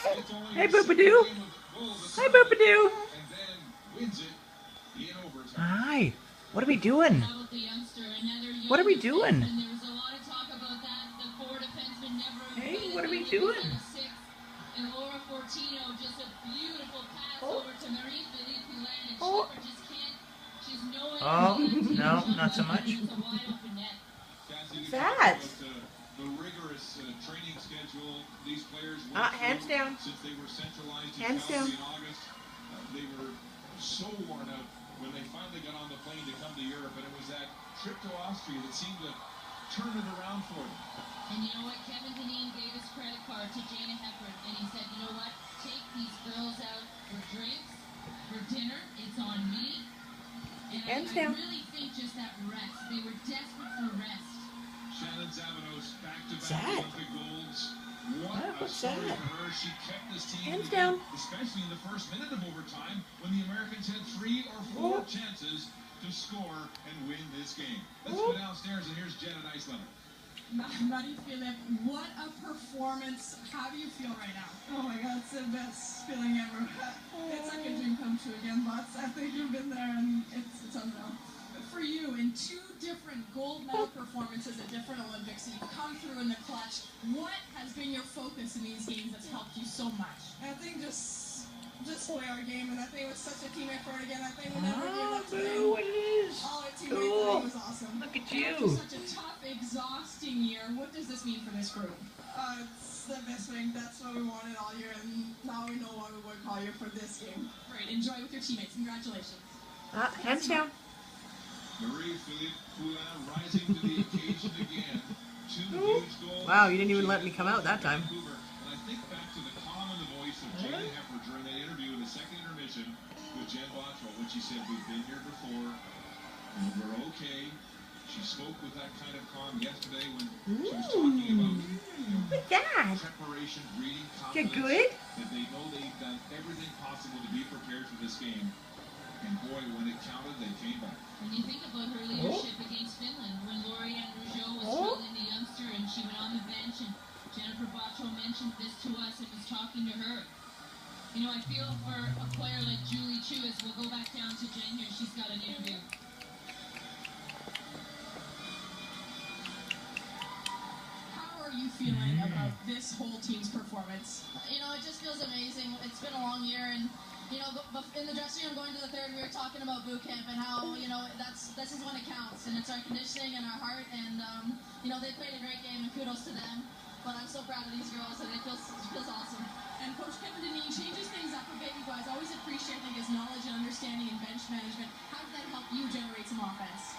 Hey, Boopadoo. Hi, Boopadoo. Hi. What are we doing? What are we doing? Hey, what are we doing? Oh. Oh. Oh, no, not so much. What's that? Hands down. Hands down. They were so worn out when they finally got on the plane to come to Europe, and it was that trip to Austria that seemed to turn it around for them. And you know what? Kevin Dineen gave his credit card to Jana Hepburn, and he said, you know what? Take these girls out for drinks, for dinner. It's on me. And Hands I down. really think just that rest. They were desperate for rest. Shannon Zavanos back-to-back Olympic golds. What's that? She kept this team Hands down. especially in the first minute of overtime when the Americans had 3 or 4 chances to score and win this game. Let's go downstairs, and here's Janet Eisleben. Marie Philip, what a performance. How do you feel right now? Oh my God, it's the best feeling ever. It's like a dream come true again, but I think you've been there and it's unreal. For you, in 2 different gold medal performances at different Olympics, you've come through in the clutch. What has been your focus in these games that's helped you so much? I think just play our game, and I think it was such a team effort again. I think we never gave up today. What it is. All our teammates, I think it was awesome. Look at After you. such a tough, exhausting year, what does this mean for this group? It's the best thing. That's what we wanted all year, and now we know why we work all year for this game. Great. Enjoy with your teammates. Congratulations. Hands down. Marie-Philip Poulin rising to the occasion again. 2 huge goals. Wow, you didn't even let me come out that time. And I think back to the calm and the voice of Jana Hepburn during that interview in the second intermission with Jen Bottrell when she said, "We've been here before, and we're okay." She spoke with that kind of calm yesterday when she was talking about Look at that. preparation, reading, You confidence. good? That they know they've done everything possible to be prepared for this game. And boy, when it counted, they came back. When you think about her leadership against Finland, when Lori-Ann Rougeau was drilling the youngster and she went on the bench, and Jennifer Bottrell mentioned this to us and was talking to her. You know, I feel for a player like Julie Chu, as we'll go back down to Jen here, she's got an interview. How are you feeling about this whole team's performance? You know, it just feels amazing. It's been a long year, and you know, in the dressing room going to the third, we were talking about boot camp and how, you know, this is when it counts, and it's our conditioning and our heart, and you know, they played a great game, and kudos to them. But I'm so proud of these girls, and it feels awesome. And Coach Kevin Dineen changes things up a bit, you guys. Always appreciating his knowledge and understanding in bench management. How did that help you generate some offense?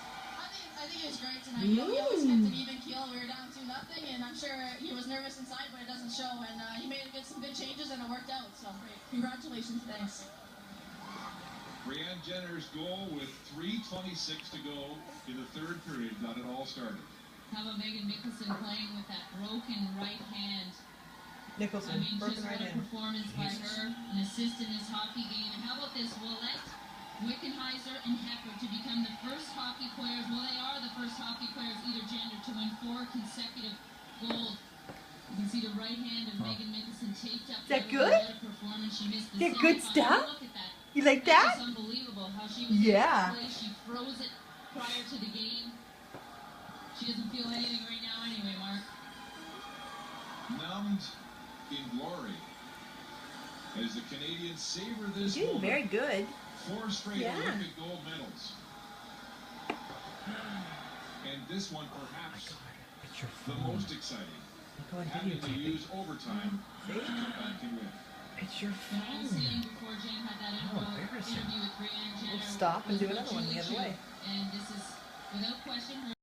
I think it was great tonight. You know, we always kept an even keel. We were down 2-0, and I'm sure he was nervous inside, but it doesn't show. And he made some good changes, and it worked out. So great. Congratulations. Thanks. Brianne Jenner's goal with 3:26 to go in the third period got it all started. How about Megan Nicholson playing with that broken right hand? Nicholson, I mean, broken just right what a hand. performance by her, an assist in this hockey game. And how about this, Willette, Wickenheiser, and Hepburn to become the first hockey players, well, they are the first hockey players, either gender, to win 4 consecutive gold. You can see the right hand of Megan Nicholson taped up. Is that there good? with a performance. She missed the Is that good semifinal. stuff? Look at that. You like That's that? just unbelievable how she was Yeah. able to play. She froze it prior to the game. She doesn't feel anything right now anyway, Mark. Numbed in glory as the Canadians savor this You're doing moment. very good. 4 straight Yeah. Olympic gold medals. And this one perhaps It's your the phone. most exciting. Go and Having to videotape it. use overtime to come back and win. It's your And I was saying phone. before Jen had that embarrassing. interview with Brianne Jenner. We'll stop and was do about another one the Julie other Chu. way. And this is, without question, her